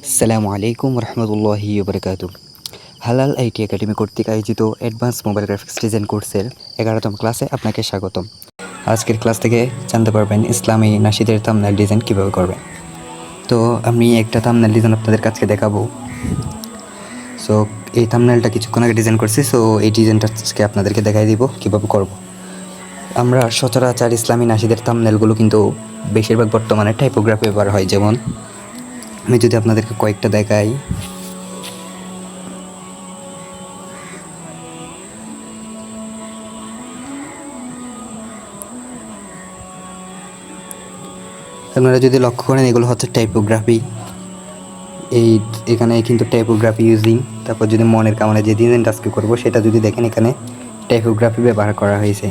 আসসালামু আলাইকুম রহমতুল্লাহি বারকাতু। হালাল আইটি একাডেমি কর্তৃক আয়োজিত অ্যাডভান্স মোবাইল গ্রাফিক্স ডিজাইন কোর্সের 11তম ক্লাসে আপনাকে স্বাগতম। আজকের ক্লাস থেকে জানতে পারবেন ইসলামী নাশিদের থাম্বনেল ডিজাইন কীভাবে করবেন। তো আমি একটা থাম্বনেল ডিজাইন আপনাদের কাছে দেখাবো। সো এই থাম্বনেলটা কিছুক্ষণ আগে ডিজাইন করছি, সো এই ডিজাইনটা আজকে আপনাদেরকে দেখাই দিব কীভাবে করব। আমরা সচরাচর ইসলামী নাশিদের থাম্বনেলগুলো কিন্তু বেশিরভাগ বর্তমানে টাইপোগ্রাফি ব্যবহার হয়। যেমন আমি যদি আপনাদেরকে কয়েকটা দেখাই, আপনারা যদি লক্ষ্য করেন এগুলো হচ্ছে টাইপোগ্রাফি। এখানে কিন্তু টাইপোগ্রাফি ইউজিং, তারপর যদি মনের কামনে যে ডিজাইনটা আজকে করবো সেটা যদি দেখেন এখানে টাইপোগ্রাফি ব্যবহার করা হয়েছে।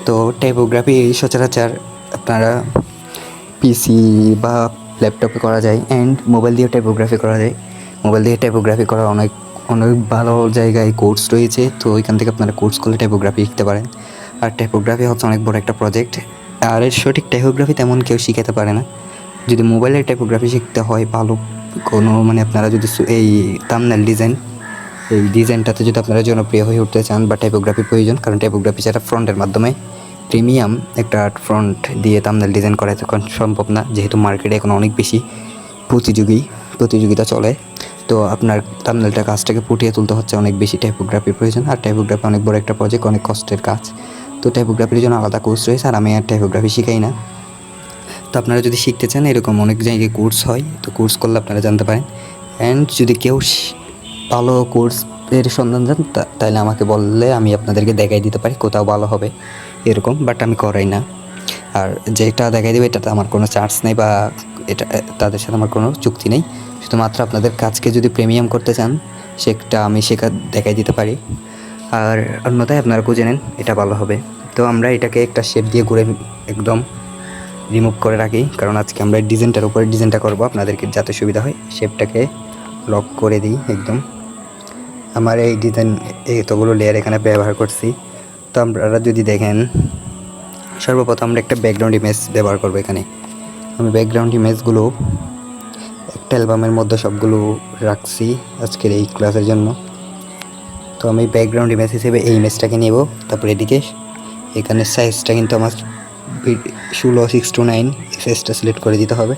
তো টাইপোগ্রাফি সচরাচর আপনারা পিসি বা ল্যাপটপে করা যায়, অ্যান্ড মোবাইল দিয়ে টাইপোগ্রাফি করা যায়। মোবাইল দিয়ে টাইপোগ্রাফি করার অনেক ভালো জায়গায় কোর্স রয়েছে, তো ওইখান থেকে আপনারা কোর্স করলে টাইপোগ্রাফি শিখতে পারেন। আর টাইপোগ্রাফি হচ্ছে অনেক বড় একটা প্রজেক্ট, আর এর সঠিক টাইপোগ্রাফি তেমন কেউ শিখাতে পারে না। যদি মোবাইলের টাইপোগ্রাফি শিখতে হয় ভালো কোনো আপনারা যদি এই থাম্বনেল এই ডিজাইনটাতে যদি আপনারা জনপ্রিয় হয়ে উঠতে চান বা টাইপোগ্রাফি প্রয়োজন, কারণ টাইপোগ্রাফি ছাড়া ফ্রন্টের মাধ্যমে প্রিমিয়াম একটা ফ্রন্ট দিয়ে থাম্বনেল ডিজাইন করা এখন সম্ভব না, যেহেতু মার্কেটে এখন অনেক বেশি প্রতিযোগিতা চলে। তো আপনার থাম্বনেলটা কাজটাকে ফুটিয়ে তুলতে হচ্ছে অনেক বেশি টাইপোগ্রাফির প্রয়োজন, আর টাইপোগ্রাফি অনেক বড় একটা প্রজেক্ট, অনেক কষ্টের কাজ। তো টাইপোগ্রাফির জন্য আলাদা কোর্স রয়েছে, আর আমি আর টাইপোগ্রাফি শিখাই না। তো আপনারা যদি শিখতে চান এরকম অনেক জায়গায় কোর্স হয়, তো কোর্স করলে আপনারা জানতে পারেন। অ্যান্ড যদি কেউ ভালো কোর্সের সন্ধান যান তাহলে আমাকে বললে আমি আপনাদেরকে দেখাই দিতে পারি কোথাও ভালো হবে এরকম, বাট আমি করাই না। আর যেটা দেখাই দেবে এটাতে আমার কোনো চার্জ নেই, বা এটা তাদের সাথে আমার কোনো চুক্তি নেই। শুধুমাত্র আপনাদের কাজকে যদি প্রিমিয়াম করতে চান সেটা আমি দেখাই দিতে পারি, আর অন্যথায় আপনারা খুঁজে নেন, এটা ভালো হবে। তো আমরা এটাকে একটা শেপ দিয়ে ঘুরে একদম রিমুভ করে রাখি, কারণ আজকে আমরা ডিজাইনটার উপরে ডিজাইনটা করবো, আপনাদেরকে যাতে সুবিধা হয়। শেপটাকে লক করে দিই একদম। আমার এই ডিজাইন এতগুলো লেয়ার এখানে ব্যবহার করছি। তো আপনারা যদি দেখেন সর্বপ্রথম আমরা একটা ব্যাকগ্রাউন্ড ইমেজ ব্যবহার করবো। এখানে আমি ব্যাকগ্রাউন্ড ইমেজগুলো একটা অ্যালবামের মধ্যে সবগুলো রাখছি আজকের এই ক্লাসের জন্য। তো আমি ব্যাকগ্রাউন্ড ইমেজ হিসেবে এই ইমেজটাকে নেব। তারপরে এদিকে এখানে সাইজটা কিন্তু আমার 16:9 সাইজটা সিলেক্ট করে দিতে হবে।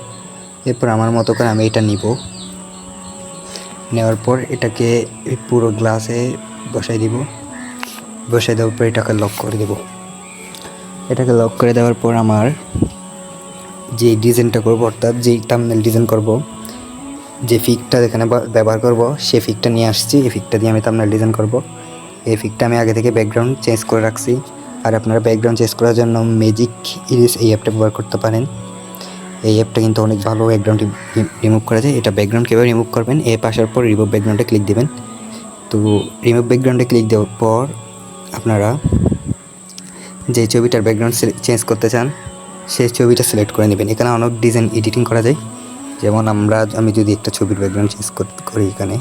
এরপর আমার মতো করে আমি এটা নিব। নেওয়ার পর এটাকে পুরো গ্লাসে বসাই দেওয়ার পর এটাকে লক করে দেব। এটাকে লক করে দেওয়ার পর আমার যে ডিজাইনটা করব, অর্থাৎ যেই থাম্বনেল ডিজাইন করব, যে ফিকটা এখানে ব্যবহার করব সেই ফিকটা নিয়ে আসছি। এই ফিকটা দিয়ে আমি থাম্বনেল ডিজাইন করব। এই ফিকটা আমি আগে থেকে ব্যাকগ্রাউন্ড চেঞ্জ করে রাখছি। আর আপনারা ব্যাকগ্রাউন্ড চেঞ্জ করার জন্য ম্যাজিক ইরেজ এই অ্যাপটা ব্যবহার করতে পারেন। এই অ্যাপটা কিন্তু অনেক ভালো ব্যাকগ্রাউন্ড রিমুভ করা যায়। এটা ব্যাকগ্রাউন্ড কীভাবে রিমুভ করবেন, অ্যাপ আসার পর রিমুভ ব্যাকগ্রাউন্ডে ক্লিক দেবেন। তো রিমুভ ব্যাকগ্রাউন্ডে ক্লিক দেওয়ার পর আপনারা যে ছবিটার ব্যাকগ্রাউন্ড চেঞ্জ করতে চান সেই ছবিটা সিলেক্ট করে নেবেন। এখানে অনেক ডিজাইন এডিটিং করা যায়। যেমন আমি যদি একটা ছবির ব্যাকগ্রাউন্ড চেঞ্জ করি, এখানে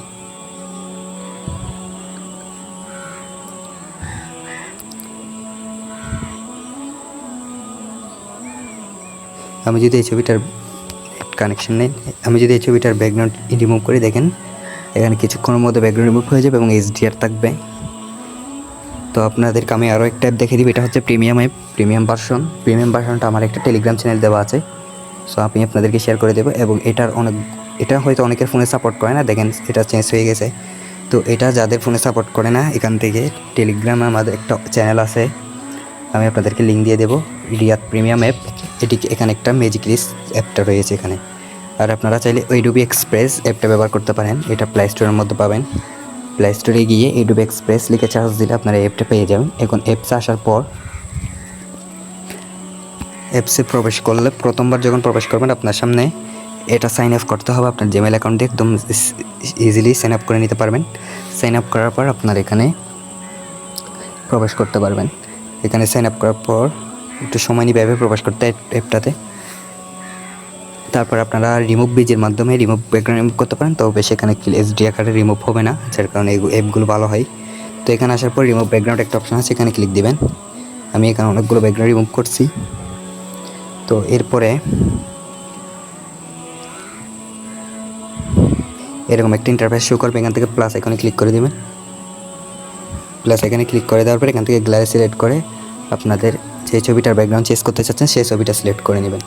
আমি যদি এই ছবিটার কানেকশন নেই, আমি যদি এই ছবিটার ব্যাকগ্রাউন্ড রিমুভ করে দেখেন এখানে কিছুক্ষণের মধ্যে ব্যাকগ্রাউন্ড রিমুভ হয়ে যাবে এবং এইচডিআর থাকবে। তো আপনাদেরকে আমি আরও একটা অ্যাপ দেখিয়ে দিই। এটা হচ্ছে প্রিমিয়াম অ্যাপ, প্রিমিয়াম ভার্সনটা আমার একটা টেলিগ্রাম চ্যানেল দেওয়া আছে, সো আমি আপনাদেরকে শেয়ার করে দেবো। এবং এটা হয়তো অনেকের ফোনে সাপোর্ট করে না, দেখেন এটা চেঞ্জ হয়ে গেছে। তো এটা যাদের ফোনে সাপোর্ট করে না, এখান থেকে টেলিগ্রামে আমাদের একটা চ্যানেল আছে, আমি আপনাদেরকে লিঙ্ক দিয়ে দেবো, রিয়াদ প্রিমিয়াম অ্যাপ। এখানে একটা ম্যাজিক লিস্ট অ্যাপটা রয়েছে এখানে। আর আপনারা চাইলে এডোবি এক্সপ্রেস অ্যাপটা ব্যবহার করতে পারেন, এটা প্লে স্টোরের মধ্যে পাবেন। প্লে স্টোরে গিয়ে এডোবি এক্সপ্রেস লিখে চার্জ দিলে আপনারা অ্যাপটা পেয়ে যাবেন। এখন অ্যাপসে আসার পর অ্যাপসে প্রবেশ করলে প্রথমবার যখন প্রবেশ করবেন আপনার সামনে এটা সাইন আপ করতে হবে। আপনার জিমেল অ্যাকাউন্ট দিয়ে একদম ইজিলি সাইন আপ করে নিতে পারবেন। সাইন আপ করার পর আপনার এখানে প্রবেশ করতে পারবেন। এখানে সাইন আপ করার পর একটু সময় নিয়ে প্রবেশ করতে অ্যাপটাতে। তারপর আপনারা রিমুভ ব্রিজের মাধ্যমে রিমুভ ব্যাকগ্রাউন্ড রিমুভ করতে পারেন, তবে সেখানে এইচডি আকারে রিমুভ হবে না, যার কারণে এই অ্যাপগুলো ভালো হয়। তো এখানে আসার পর রিমুভ ব্যাকগ্রাউন্ড একটা অপশন আছে, এখানে ক্লিক দিবেন। আমি এখানে অনেকগুলো ব্যাকগ্রাউন্ড রিমুভ করছি। তো এরপরে এরকম একটা ইন্টারফেস শো করবে। এখান থেকে প্লাস আইকনে ক্লিক করে দেবেন। প্লাস আইকনে ক্লিক করে দেওয়ার পর এখান থেকে গ্যালারি সিলেক্ট করে আপনাদের যে ছবিটার ব্যাকগ্রাউন্ড চেঞ্জ করতে চাচ্ছেন সেই ছবিটা সিলেক্ট করে নেবেন।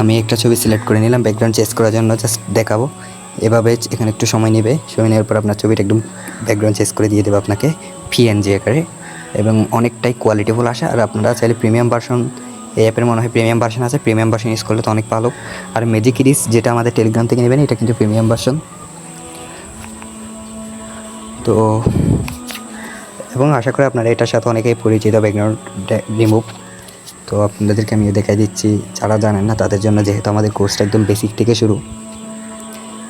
আমি একটা ছবি সিলেক্ট করে নিলাম ব্যাকগ্রাউন্ড চেঞ্জ করার জন্য, জাস্ট দেখাবো। এভাবে এখানে একটু সময় নেবে, সময় নেওয়ার পর আপনার ছবিটা একদম ব্যাকগ্রাউন্ড চেঞ্জ করে দিয়ে দেবে আপনাকে পিএনজি আকারে, এবং অনেকটাই কোয়ালিটিফুল আসে। আর আপনারা চাইলে প্রিমিয়াম ভার্সন, এই অ্যাপের মনে হয় প্রিমিয়াম ভার্সন আছে, প্রিমিয়াম ভার্সন ইউজ করলে তো অনেক ভালো। আর ম্যাজিক ইরিস যেটা আমাদের টেলিগ্রাম থেকে নেবেন, এটা কিন্তু প্রিমিয়াম ভার্সন। তো এবং আশা করি আপনারা এটার সাথে অনেকেই পরিচিত, ব্যাকগ্রাউন্ড রিমুভ। তো আপনাদেরকে আমি দেখাই দিচ্ছি যারা জানেন না তাদের জন্য, যেহেতু আমাদের কোর্সটা একদম বেসিক থেকে শুরু।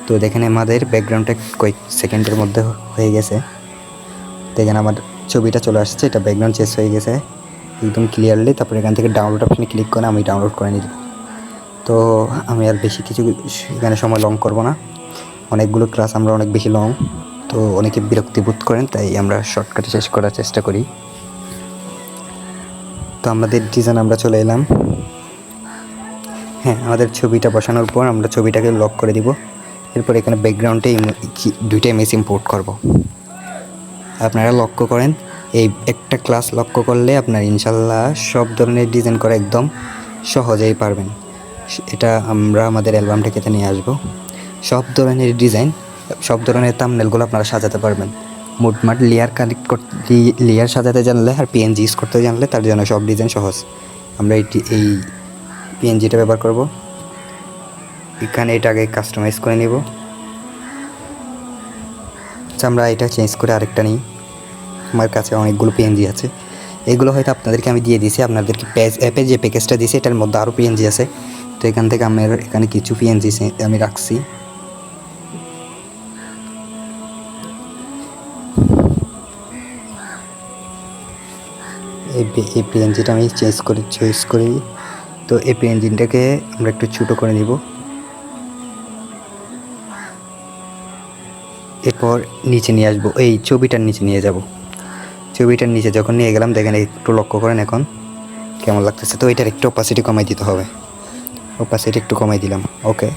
তো দেখেন আমাদের ব্যাকগ্রাউন্ডটা কয়েক সেকেন্ডের মধ্যে হয়ে গেছে। দেখেন আমার ছবিটা চলে আসছে, এটা ব্যাকগ্রাউন্ড চেঞ্জ হয়ে গেছে একদম ক্লিয়ারলি। তারপর এখান থেকে ডাউনলোড অপশনে ক্লিক করে আমি ডাউনলোড করে নিব। তো আমি আর বেশি কিছু এখানে সময় লং করব না, অনেকগুলো ক্লাস আমরা অনেক বেশি লং, তো অনেকে বিরক্তি বোধ করেন, তাই আমরা শর্টকাটে শেষ করার চেষ্টা করি। তো আমাদের ডিজাইন আমরা চলে এলাম। হ্যাঁ, আমাদের ছবিটা বসানোর পর আমরা ছবিটাকে লক করে দিব। এরপর এখানে ব্যাকগ্রাউন্ডে দুইটা ইমেজ ইম্পোর্ট করব। আপনারা লক্ষ্য করেন, এই একটা ক্লাস লক্ষ্য করলে আপনার ইনশাল্লাহ সব ধরনের ডিজাইন করা একদম সহজেই পারবেন। এটা আমরা আমাদের অ্যালবামটাকে নিয়ে আসব। সব ধরনের ডিজাইন, সব ধরনের থাম্বনেলগুলো আপনারা সাজাতে পারবেন। মোটমাট লেয়ার কানেক্ট করতে, লেয়ার সাজাতে জানলে আর পিএনজি ইউজ করতে জানলে তার জন্য সব ডিজাইন সহজ। আমরা এই পিএনজিটা ব্যবহার করব। এখানে এটা আগে কাস্টমাইজ করে নেব। আচ্ছা, আমরা এটা চেঞ্জ করে আরেকটা নিই। আমার কাছে অনেকগুলো পিএনজি আছে, এগুলো হয়তো আপনাদেরকে আমি দিয়ে দিয়েছি। আপনাদেরকে অ্যাপে যে প্যাকেজটা দিয়েছি এটার মধ্যে আরও পিএনজি আছে। তো এখান থেকে আমার এখানে কিছু পিএনজি আমি রাখছি। এই পিএনজিটা আমি চয়েস করি। তো এই পিএনজিটাকে আমরা একটু ছোটো করে নিব। এরপর নিচে নিয়ে আসবো, এই ছবিটার নিচে নিয়ে যাব। ছবিটার নিচে যখন নিয়ে গেলাম, দেখেন একটু লক্ষ্য করেন এখন কেমন লাগতেছে। তো এটার একটু অপাসিটি কমাই দিতে হবে, অপাসিটি একটু কমাই দিলাম। ওকে,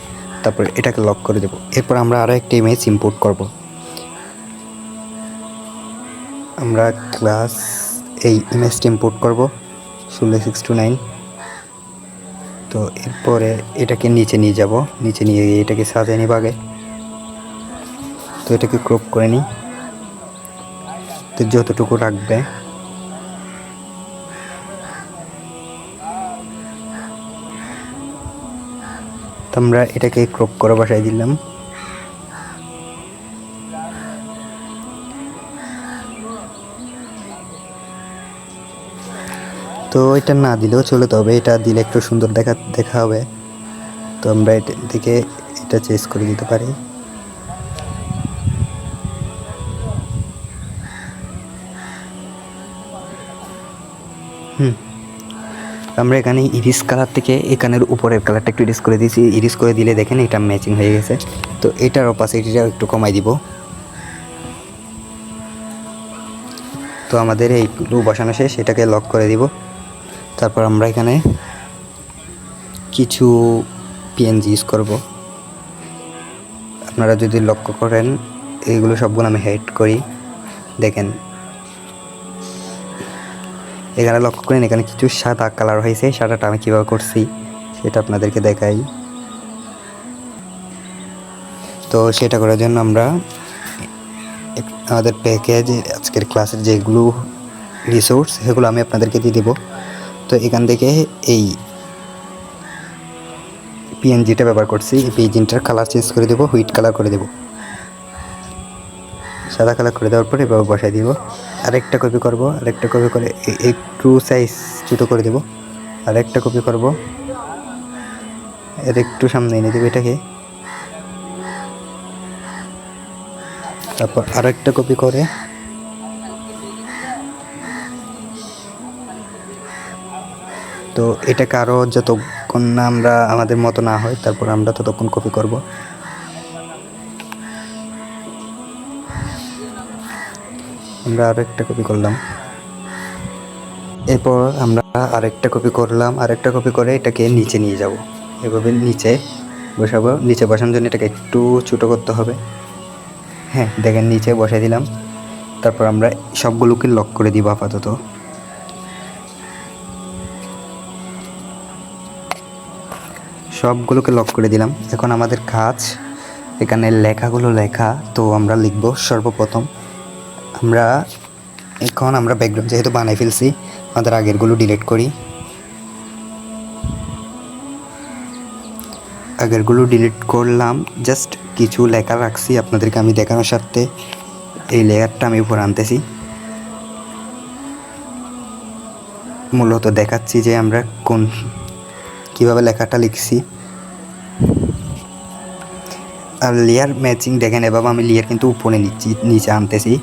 তারপর এটাকে লক করে দেবো। এরপর আমরা আরও একটা ইমেজ ইম্পোর্ট করব। আমরা ক্লাস এই ইমেজটা ইম্পোর্ট করব 16:6:9। তো এরপরে এটাকে নিচে নিয়ে যাব, নিচে নিয়ে গিয়ে এটাকে সাজিয়ে নিব আগে। তো এটাকে ক্রপ করে নিই, তো যতটুকু রাখবে। তো আমরা এটাকে ক্রপ করে বসাই দিলাম। তো এটা না দিলেও চলে, তবে এটা দিলে একটু সুন্দর দেখা হবে। তো আমরা এটা থেকে এটা চেঞ্জ করে দিতে পারি। আমরা এখানে ইরিস কালার থেকে এখানের উপরের কালারটা একটু ইরিস করে দিয়েছি। ইরিস করে দিলে দেখেন এটা ম্যাচিং হয়ে গেছে। তো এটার অপাসিটিটা একটু কমাই দিব। তো আমাদের এই গ্লু বসানো শেষ, এটাকে লক করে দিব। তারপর আমরা এখানে কিছু পিএনজি ইউজ করব। আপনারা যদি লক্ষ্য করেন, এইগুলো সবগুলো আমি হাইড করি। দেখেন এখানে লক্ষ্য করেন, এখানে কিছু সাদা কালার হয়েছে। সাদাটা আমি কীভাবে করছি সেটা আপনাদেরকে দেখাই। তো সেটা করার জন্য আমরা আমাদের প্যাকেজ আজকের ক্লাসের যেগুলো রিসোর্স সেগুলো আমি আপনাদেরকে দিয়ে দেবো। তো এখান থেকে এই পিএনজিটা ব্যবহার করছি। এই পিএনজিটার কালার চেঞ্জ করে দেবো, হুইট কালার করে দেবো। সাদা কালার করে দেওয়ার পরে এভাবে বসাই দিব। আরেকটা কপি করব, আরেকটা কপি করে একটু সাইজ ছোটো করে দেবো। আরেকটা কপি করব, এর একটু সামনে এনে দেবো এটাকে। তারপর আরেকটা কপি করে তো এটাকে আরও যতক্ষণ না আমরা আমাদের মতো না হয় তারপর আমরা ততক্ষণ কপি করব। আমরা আরও একটা কপি করলাম। এরপর আমরা আরেকটা কপি করলাম, আরেকটা কপি করে এটাকে নিচে নিয়ে যাব, এভাবে নিচে বসাবো। নিচে বসানোর জন্য এটাকে একটু ছোটো করতে হবে। হ্যাঁ দেখেন নিচে বসাই দিলাম। তারপর আমরা সবগুলোকে লক করে দিব আপাতত। সবগুলোকে লক করে দিলাম। এখন আমাদের কাজ এখানে লেখাগুলো লেখা, তো আমরা লিখব সর্বপ্রথম। আমরা ব্যাকগ্রাউন্ড যেহেতু বানাই ফেলছি, আমাদের আগেরগুলো ডিলিট করি। আগেরগুলো ডিলিট করলাম, জাস্ট কিছু লেখা রাখছি আপনাদেরকে আমি দেখানোর স্বার্থে। এই লেয়ারটা আমি উপর আনতেছি, মূলত দেখাচ্ছি যে আমরা কীভাবে লেখাটা লিখছি। আর লেয়ার ম্যাচিং দেখেন, এভাবে আমি লেয়ার কিন্তু উপরে নিচে আনতেছি।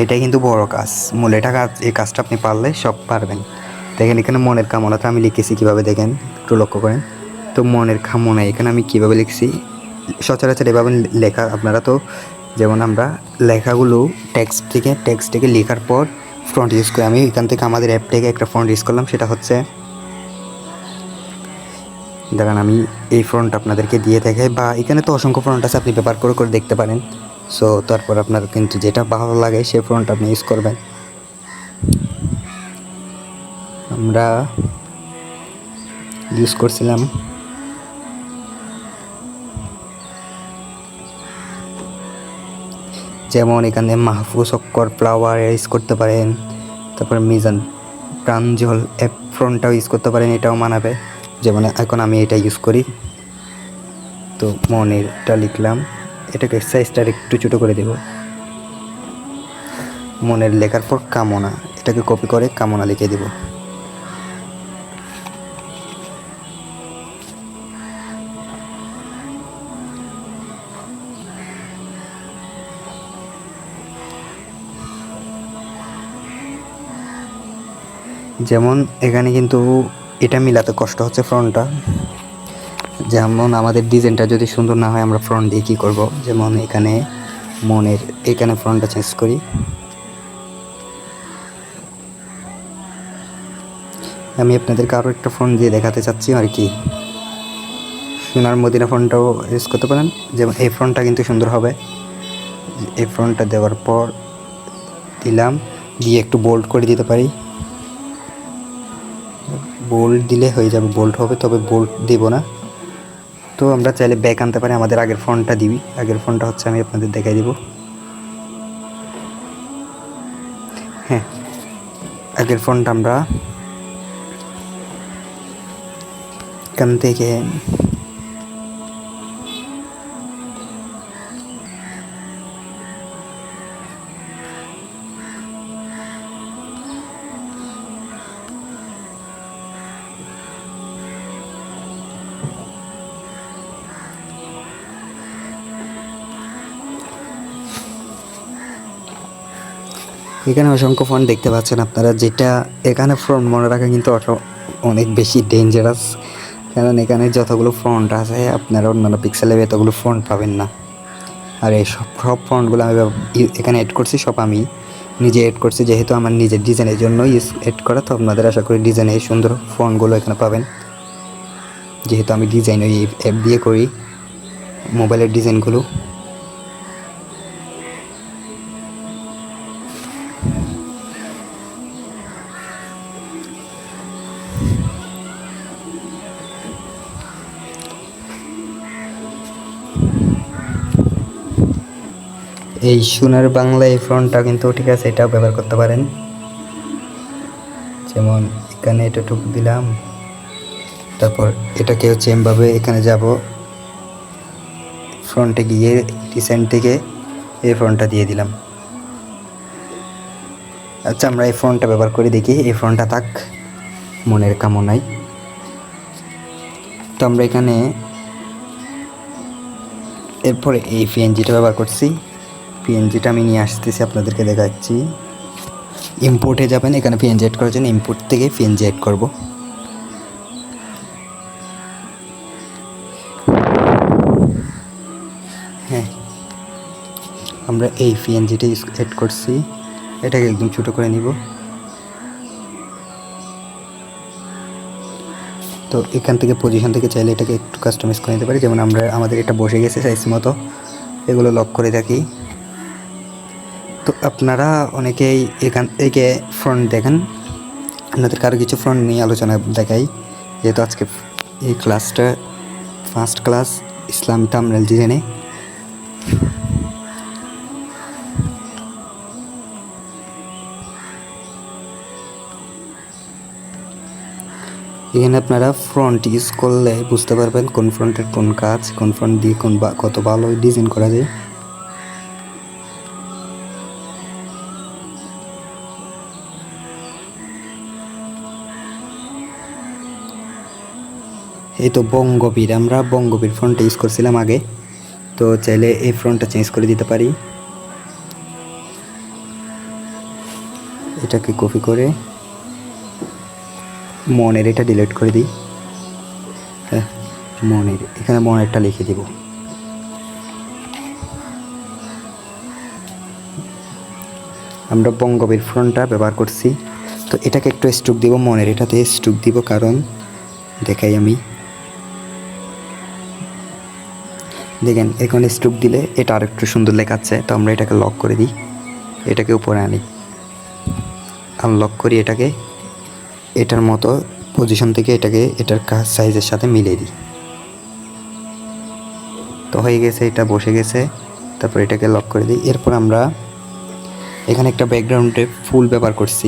এটাই কিন্তু বড় কাজ, মূল এটা কাজ। এই কাজটা আপনি পারলে সব পারবেন। দেখেন এখানে মনের কামনাটা আমি লিখেছি কীভাবে, দেখেন একটু লক্ষ্য করেন। তো মনের কামনা এখানে আমি কীভাবে লিখছি, সচরাচর এভাবে লেখা আপনারা তো, যেমন আমরা লেখাগুলো টেক্সট থেকে লেখার পর ফ্রন্ট ইউজ করি। আমি এখান থেকে আমাদের অ্যাপ থেকে একটা ফ্রন্ট ইউজ করলাম, সেটা হচ্ছে, দেখেন আমি এই ফ্রন্ট আপনাদেরকে দিয়ে দেখাই, বা এখানে তো অসংখ্য ফ্রন্ট আছে, আপনি ব্যবহার করে দেখতে পারেন। সো তারপর আপনার কিন্তু যেটা ভালো লাগে সেই ফ্রন্ট আপনি ইউজ করবেন। আমরা ইউজ করছিলাম যেমন এখানে মাহফুজ অক্কর ফ্লাওয়ার ইউজ করতে পারেন, তারপর মিজান প্রাঞ্জল অ্যাপ ফ্রন্টটাও ইউজ করতে পারেন, এটাও মানাবে। যেমন এখন আমি এটা ইউজ করি। তো মনেরটা লিখলাম, এটাকে সাইজটা একটু ছোটো করে দেব। মনের লেখার পর কামনা, এটাকে কপি করে কামনা লিখে দেব। যেমন এখানে কিন্তু এটা মিলাতে কষ্ট হচ্ছে ফ্রন্টটা। যেমন আমাদের ডিজাইনটা যদি সুন্দর না হয়, আমরা ফ্রন্ট দিয়ে কী করব, যেমন এখানে ফ্রন্টটা চেঞ্জ করি। আমি আপনাদেরকে আরও একটা ফ্রন্ট দিয়ে দেখাতে চাচ্ছি আর কি। সোনার মদিনা ফ্রন্টটাও ইউজ করতে পারেন, যেমন এই ফ্রন্টটা কিন্তু সুন্দর হবে। এই ফ্রন্টটা দেওয়ার পর দিয়ে একটু বোল্ড করে দিতে পারি। বোল্ড দিলে হয়ে যাবে, বোল্ড হবে, তবে বোল্ড দেব না। তো আমরা চাইলে ব্যাক আনতে পারি, আমাদের আগের ফন্টটা দিবি। আগের ফন্টটা হচ্ছে, আমি আপনাদের দেখাই দিব। হ্যাঁ আগের ফন্ট আমরা এখান থেকে এখানে অসংখ্য ফন্ট দেখতে পাচ্ছেন আপনারা, যেটা এখানে ফ্রন্ট মনে রাখা কিন্তু অনেক বেশি ডেঞ্জারাস। কারণ এখানে যতগুলো ফন্ট আছে, আপনারা অন্যান্য পিক্সেলে এতগুলো ফন্ট পাবেন না। আর এই সব ফন্টগুলো আমি এখানে অ্যাড করছি, সব আমি নিজে অ্যাড করছি, যেহেতু আমার নিজের ডিজাইনের জন্য অ্যাড করা। তো আপনাদের আশা করি ডিজাইনের সুন্দর ফন্টগুলো এখানে পাবেন, যেহেতু আমি ডিজাইন ওই অ্যাপ দিয়ে করি মোবাইলের ডিজাইনগুলো। এই সোনার বাংলা এই ফ্রন্টটা কিন্তু ঠিক আছে, এটাও ব্যবহার করতে পারেন। যেমন এখানে এটা টুকু দিলাম, তারপর এটাকে হচ্ছে এমভাবে এখানে যাব, ফ্রন্টে গিয়ে ডিজাইন থেকে এই ফ্রন্টটা দিয়ে দিলাম। আচ্ছা আমরা এই ফ্রন্টটা ব্যবহার করে দেখি, এই ফ্রন্টটা থাক মনের কামনায়। তো আমরা এখানে এরপরে এই পিএনজিটা ব্যবহার করছি। পিএনজিটা আমি নিয়ে আসতেছি, আপনাদেরকে দেখাচ্ছি। ইম্পোর্টে যাবেন, এখানে পিএনজি অ্যাড করার জন্য ইম্পোর্ট থেকে পিএনজি অ্যাড করব। হ্যাঁ আমরা এই পিএনজিটা অ্যাড করছি, এটাকে একদম ছোটো করে নিব। তো এখান থেকে পজিশন থেকে চাইলে এটাকে একটু কাস্টমাইজ করে নিতে পারি। যেমন আমরা আমাদের এটা বসে গেছে সাইজ মতো, এগুলো লক করে থাকি। তো আপনারা অনেকেই এখান থেকে ফ্রন্ট দেখেন, আপনাদেরকে আরও কিছু ফ্রন্ট নিয়ে আলোচনা দেখাই। যেহেতু আজকে এই ক্লাসটা ফার্স্ট ক্লাস ইসলামী থাম্বনেল ডিজাইনে, এখানে আপনারা ফ্রন্ট ইউজ করলে বুঝতে পারবেন কোন ফ্রন্টের কোন কাজ, কোন ফ্রন্ট দিয়ে কত ভালো ডিজাইন করা যায়। এই তো বঙ্গবীর, আমরা বঙ্গবীর ফ্রন্ট ইউজ করছিলাম আগে, তো চাইলে এই ফ্রন্টটা চেঞ্জ করে দিতে পারি। এটাকে কপি করে মনের এটা ডিলিট করে দিই। হ্যাঁ, মনের এখানে মনেরটা লিখে দিব। আমরা বঙ্গবীর ফ্রন্টটা ব্যবহার করছি। তো এটাকে একটু স্ট্রোক দিব, মনের এটাতে স্ট্রোক দিব, কারণ দেখাই আমি, দেখেন এখন স্ট্রোক দিলে এটা আর একটু সুন্দর লেখাচ্ছে। তো আমরা এটাকে লক করে দিই, এটাকে উপরে আনি, আনলক করি, এটাকে এটার মতো পজিশন থেকে এটাকে এটার কাজ সাইজের সাথে মিলিয়ে দিই। তো হয়ে গেছে, এটা বসে গেছে। তারপর এটাকে লক করে দিই। এরপর আমরা এখানে একটা ব্যাকগ্রাউন্ডে ফুল ব্যবহার করছি।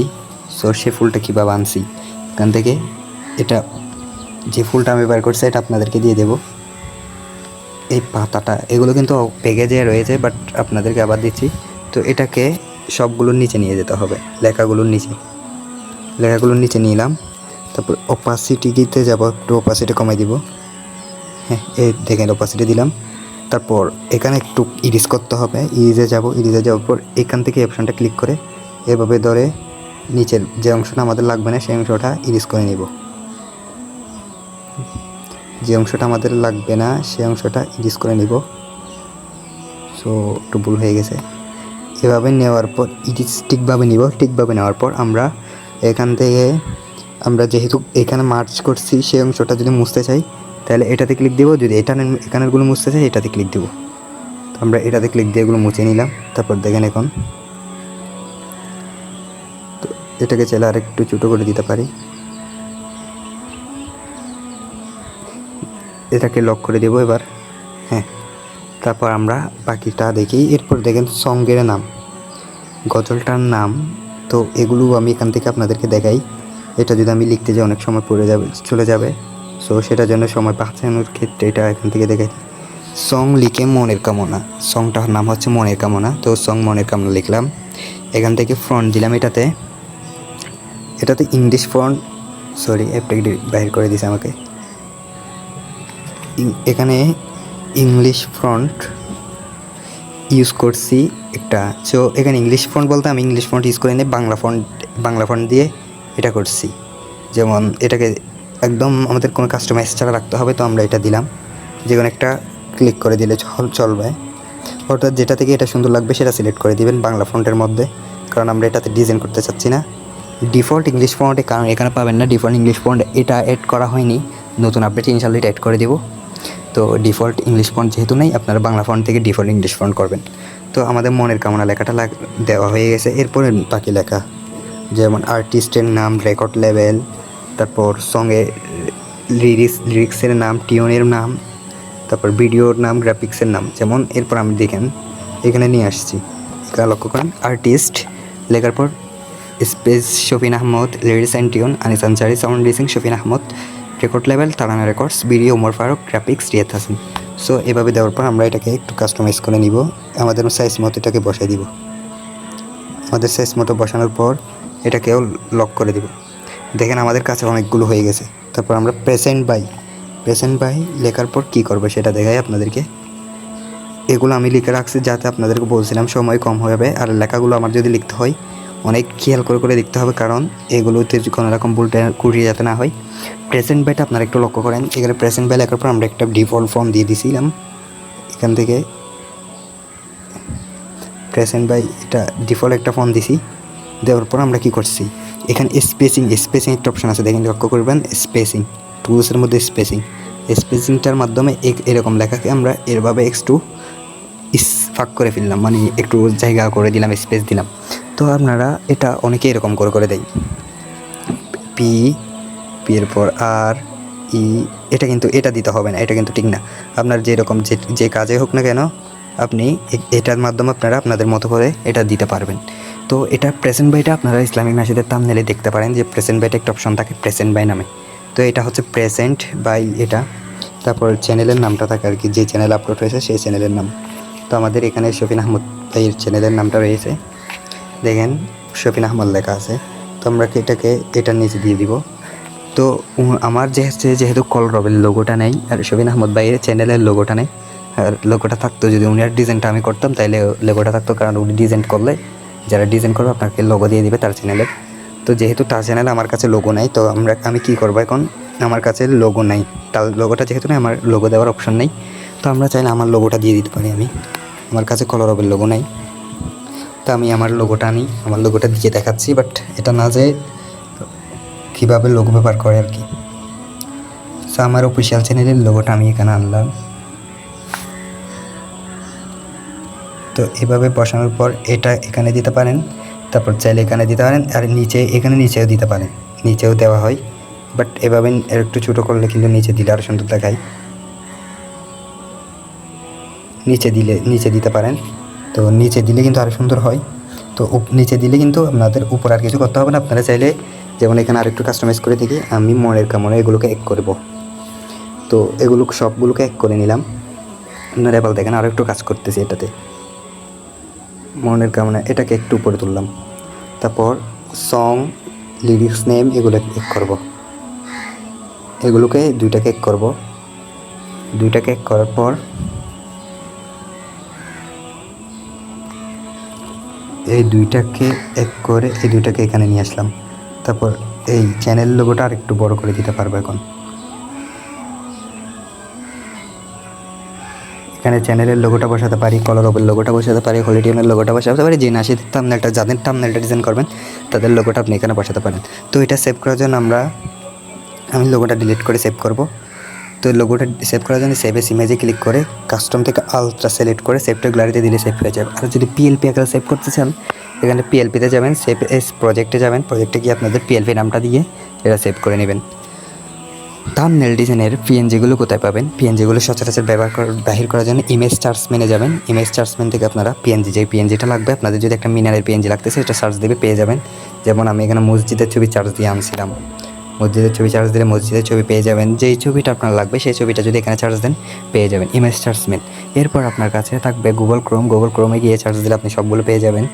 সো সে ফুলটা কীভাবে আনছি, এখান থেকে এটা যে ফুলটা আমি ব্যবহার করছি এটা আপনাদেরকে দিয়ে দেব। এই পাতাটা এগুলো কিন্তু প্যাকেজে রয়েছে, বাট আপনাদেরকে আবার দিচ্ছি। তো এটাকে সবগুলোর নিচে নিয়ে যেতে হবে, লেখাগুলোর নিচে নিলাম। তারপর অপাসিটিতে যাব, একটু অপাসিটি কমাই দিব। হ্যাঁ, এই দেখেন অপাসিটি দিলাম। তারপর এখানে একটু ইরিজ করতে হবে, ইরিজে যাওয়ার পর এখান থেকে অপশানটা ক্লিক করে এভাবে ধরে নিচের যে অংশটা আমাদের লাগবে না সেই অংশটা ইরিজ করে নিব। যে অংশটা আমাদের লাগবে না সেই অংশটা ইরিজ করে নিব। সো একটু ভুল হয়ে গেছে। এভাবে নেওয়ার পর ইরিজ ঠিকভাবে নিব। ঠিকভাবে নেওয়ার পর আমরা এখান থেকে আমরা যেহেতু এখানে মার্চ করছি সেই অংশটা যদি মুছতে চাই তাহলে এটাতে ক্লিক দেবো। যদি এখানেরগুলো মুছতে চাই এটাতে ক্লিক দেবো। তো আমরা এটাতে ক্লিক দিয়ে এগুলো মুছে নিলাম। তারপর দেখেন এখন তো এটাকে চাইলে আর একটু ছোটো করে দিতে পারি। এটাকে লক করে দেবো এবার। হ্যাঁ, তারপর আমরা বাকিটা দেখি। এরপর দেখেন সঙ্গের নাম, গজলটার নাম। তো এগুলো আমি এখান থেকে আপনাদেরকে দেখাই। এটা যদি আমি লিখতে যাই অনেক সময় চলে যাবে। সো সেটার জন্য সময় বাঁচানোর ক্ষেত্রে এটা এখান থেকে দেখাই। সং লিখে মনের কামনা, সংটার নাম হচ্ছে মনের কামনা। তো সং মনের কামনা লিখলাম। এখান থেকে ফ্রন্ট দিলাম। এটাতে ইংলিশ ফ্রন্ট, সরি অ্যাপটা বাইর করে দিয়েছে আমাকে। এখানে ইংলিশ ফ্রন্ট ইউজ করছি একটা। সো এখানে ইংলিশ ফন্ট বলতে আমি ইংলিশ ফন্ট ইউজ করে নিয়ে বাংলা ফন্ট দিয়ে এটা করছি। যেমন এটাকে একদম আমাদের কোনো কাস্টমাইজ ছাড়া রাখতে হবে। তো আমরা এটা দিলাম, যে কোনো একটা ক্লিক করে দিলে চলবে। অর্থাৎ যেটা থেকে এটা সুন্দর লাগবে সেটা সিলেক্ট করে দিবেন বাংলা ফন্টের মধ্যে, কারণ আমরা এটাতে ডিজাইন করতে চাচ্ছি না। ডিফল্ট ইংলিশ ফন্টে কারণ এখানে পাবেন না ডিফল্ট ইংলিশ ফন্ট, এটা অ্যাড করা হয়নি, নতুন আপডেট ইনশাআল্লাহ এটা অ্যাড করে দেবো। তো ডিফল্ট ইংলিশ ফন্ট যেহেতু নেই, আপনারা বাংলা ফন্ট থেকে ডিফল্ট ইংলিশ ফন্ট করবেন। তো আমাদের মনের কামনা লেখাটা দেওয়া হয়ে গেছে। এরপরে বাকি লেখা, যেমন আর্টিস্টের নাম, রেকর্ড লেভেল, তারপর সঙ্গে লিরিক্সের নাম, টিউনের নাম, তারপর ভিডিওর নাম, গ্রাফিক্সের নাম। যেমন এরপর আমি দেখেন এখানে নিয়ে আসছি, এখানে লক্ষ্য করেন আর্টিস্ট লেখার পর space Shafin Ahmed, lyrics and tune Anis Ansari, sound designing Shafin Ahmed, record লেভেল Tarana records, video Omar Faruk, graphics Riyad Hasan. So এভাবে দেওয়ার পর আমরা এটাকে একটু কাস্টমাইজ করে নিব, আমাদের সাইজ মতো এটাকে বসাই দিব। আমাদের সাইজ মতো বসানোর পর এটাকেও লক করে দিব। দেখেন আমাদের কাছে অনেকগুলো হয়ে গেছে। তারপর আমরা প্রেজেন্ট বাই লেখার পর কী করবো সেটা দেখাই আপনাদেরকে। এগুলো আমি লিখে রাখছি যাতে আপনাদেরকে বলছিলাম সময় কম হবে, আর লেখাগুলো আমার যদি লিখতে হয় অনেক খেয়াল করে লিখতে হবে, কারণ এগুলোতে কোনো রকম ভুলটা কুড়িয়ে যাতে না হয়। প্রেজেন্ট বাইটা আপনারা একটু লক্ষ্য করেন, এখানে প্রেজেন্ট বাই লেখার পর আমরা একটা ডিফল্ট ফর্ম দিয়ে দিয়েছিলাম। এখান থেকে প্রেজেন্ট বাই এটা ডিফল্ট একটা ফর্ম দিছি। দেওয়ার পর আমরা কি করছি, এখানে স্পেসিং একটা অপশান আছে, দেখেন লক্ষ্য করবেন স্পেসিং। টুলসের মধ্যে স্পেসিংটার মাধ্যমে এরকম লেখাকে আমরা এভাবে একটু ফাঁক করে ফেললাম, মানে একটু জায়গা করে দিলাম, স্পেস দিলাম। তো আপনারা এটা অনেকে এরকম করে দেয়, পি এরপর আর ই, এটা কিন্তু এটা দিতে হবে না, এটা কিন্তু ঠিক না। আপনার যেরকম যে কাজে হোক না কেন আপনি এটার মাধ্যমে আপনারা আপনাদের মতো করে এটা দিতে পারবেন। তো এটা প্রেজেন্ট বাইটা আপনারা ইসলামিক নাশিদের থাম্বনেলে দেখতে পারেন যে প্রেজেন্ট বাইটা একটা অপশন থাকে প্রেজেন্ট বাই নামে। তো এটা হচ্ছে প্রেজেন্ট বাই এটা, তারপর চ্যানেলের নামটা থাকে আর কি, যে চ্যানেল আপলোড হয়েছে সেই চ্যানেলের নাম। তো আমাদের এখানে শফিন আহমদ ভাইয়ের চ্যানেলের নামটা রয়েছে, দেখেন শফিন আহমদ লেখা আছে। তো আমরা এটাকে এটার নিচে দিয়ে দিব। তো আমার যেহেতু কলরবের লোগোটা নেই আর শফিন আহমদ ভাইয়ের চ্যানেলের লোগোটা নেই, আর লোগোটা থাকতো যদি উনি আর ডিজাইনটা আমি করতাম তাহলে লোগোটা থাকতো, কারণ উনি ডিজাইন করলে যারা ডিজাইন করবে আপনাকে লোগো দিয়ে দিবে তার চ্যানেলের। তো যেহেতু তার চ্যানেলে আমার কাছে লোগো নাই, তো আমি কী করবো এখন, আমার কাছে লোগো নাই, তার লোগোটা যেহেতু নেই আমার লোগো দেওয়ার অপশন নেই। তো আমরা চাইলে আমার লোগোটা দিয়ে দিতে পারি, আমার কাছে কলরবের লোগো নাই। তো আমি আমার লোগোটা আনি, আমার লোগোটা দিয়ে দেখাচ্ছি, বাট এটা না যে কীভাবে লোগো ব্যবহার করে আর কি। সো আমার অফিসিয়াল চ্যানেলের লোগোটা আমি এখানে আনলাম। তো এভাবে বসানোর পর এটা এখানে দিতে পারেন, তারপর চাইলে এখানে দিতে পারেন, আর এখানে নিচেও দিতে পারেন, নিচেও দেওয়া হয়। বাট এভাবে একটু ছোটো করলে কিন্তু নিচে দিলে আরও সুন্দর দেখায়, নিচে দিতে পারেন। তো নিচে দিলে কিন্তু আরও সুন্দর হয়। তো নিচে দিলে কিন্তু আপনাদের উপর আর কিছু করতে হবে না, আপনারা চাইলে যেমন এখানে আরেকটু কাস্টমাইজ করে দেখি, আমি মনের কামনে এগুলোকে এক করব। তো এগুলো সবগুলোকে এক করে নিলাম। আপনারা এবার দেখেন আরও একটু কাজ করতেছি এটাতে, মনের কামনা এটাকে একটু উপরে তুললাম। তারপর সং, লিরিক্স নেম এগুলো এক করব, এগুলোকে দুইটাকে এক করব। দুইটাকে এক করার পর এই দুইটাকে এক করে এই দুইটাকে এখানে নিয়ে আসলাম। তারপর এই চ্যানেল লোগোটা আর একটু বড় করে দিতে পারবো এখন। এখানে চ্যানেলের লোগোটা বসাতে পারি, কলরবের লোগোটা বসাতে পারি, হলিডিয়ামের লোগোটা বসাতে পারি, যে নাশিদের থাম্বনেলটা যাদের থাম্বনেলটা ডিজাইন করবেন তাদের লোগোটা আপনি এখানে বসাতে পারেন। তো এটা সেভ করার জন্য আমি লোগোটা ডিলিট করে সেভ করব। তো লোগোটা সেভ করার জন্য সেভ এস ইমেজে ক্লিক করে কাস্টম থেকে আলট্রা সিলেক্ট করে সেভটা গ্যালারিতে দিলে সেভ হয়ে যাবে। আর যদি পিএলপি আকারে সেভ করতে চান এখানে পিএলপিতে যাবেন, সেভ এস প্রজেক্টে যাবেন, প্রজেক্টে গিয়ে আপনাদের পিএলপি নামটা দিয়ে এটা সেভ করে নেবেন। থাম্বনেল ডিজাইনের পিএনজিগুলো কোথায় পাবেন? পিএনজিগুলো সচরাচর বাহির করার জন্য ইমেজ চার্জমেনে যাবেন। ইমেজ চার্জমেন থেকে আপনারা যে পিএনজিটা লাগবে, আপনাদের যদি একটা মিনারের পিএনজি লাগতেছে এটা সার্চ দেবে পেয়ে যাবেন। যেমন আমি এখানে মসজিদের ছবি চার্জ দিয়ে আনছিলাম, মসজিদের ছবি চার্জ দিলে মসজিদের ছবি পেয়ে যাবেন। যেই ছবিটা আপনার লাগবে সেই ছবিটা যদি এখানে চার্জ দেন পেয়ে যাবেন, ইমেজ চার্জমেন। এরপর আপনার কাছে থাকবে গুগল ক্রোমে গিয়ে চার্জ দিলে আপনি সবগুলো পেয়ে যাবেন।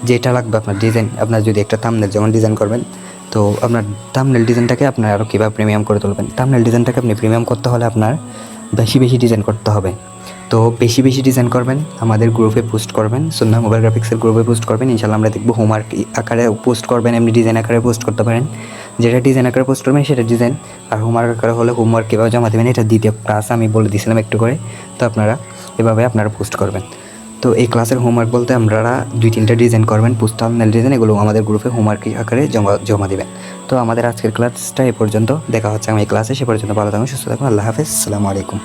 যেটা লাগবে আপনার ডিজাইন, আপনার যদি একটা থাম্বনেল যেমন ডিজাইন করবেন, তো আপনার থাম্বনেল ডিজাইনটাকে আপনার আরও কীভাবে প্রিমিয়াম করে তুলবেন। থাম্বনেল ডিজাইনটাকে আপনি প্রিমিয়াম করতে হলে আপনার বেশি ডিজাইন করতে হবে। তো বেশি ডিজাইন করবেন, আমাদের গ্রুপে পোস্ট করবেন, সুন্নাহ মোবাইল গ্রাফিক্সের গ্রুপে পোস্ট করবেন। ইনশাআল্লাহ আমরা দেখব হোমওয়ার্ক আকারে পোস্ট করবেন, এমনি ডিজাইন আকারে পোস্ট করতে পারেন। যেটা ডিজাইন আকারে পোস্ট করবেন সেটা ডিজাইন, আর হোমওয়ার্ক আকারে হলে হোমওয়ার্ক কীভাবে জমা দেবেন এটা দ্বিতীয় ক্লাস আমি বলে দিয়েছিলাম একটু করে। তো এভাবে আপনারা পোস্ট করবেন। তো এই ক্লাসের হোমওয়ার্ক বলতে আপনারা 2-3টা ডিজাইন করবেন, থাম্বনেল ডিজাইন, এগুলো আমাদের গ্রুপে হোমওয়ার্ক আকারে জমা দেবেন। তো আমাদের আজকের ক্লাসটা এ পর্যন্ত, দেখা হচ্ছে আমি এই ক্লাসে, সে পর্যন্ত ভালো থাকুন, সুস্থ থাকুন, আল্লাহ হাফেজ, আসসালামু আলাইকুম।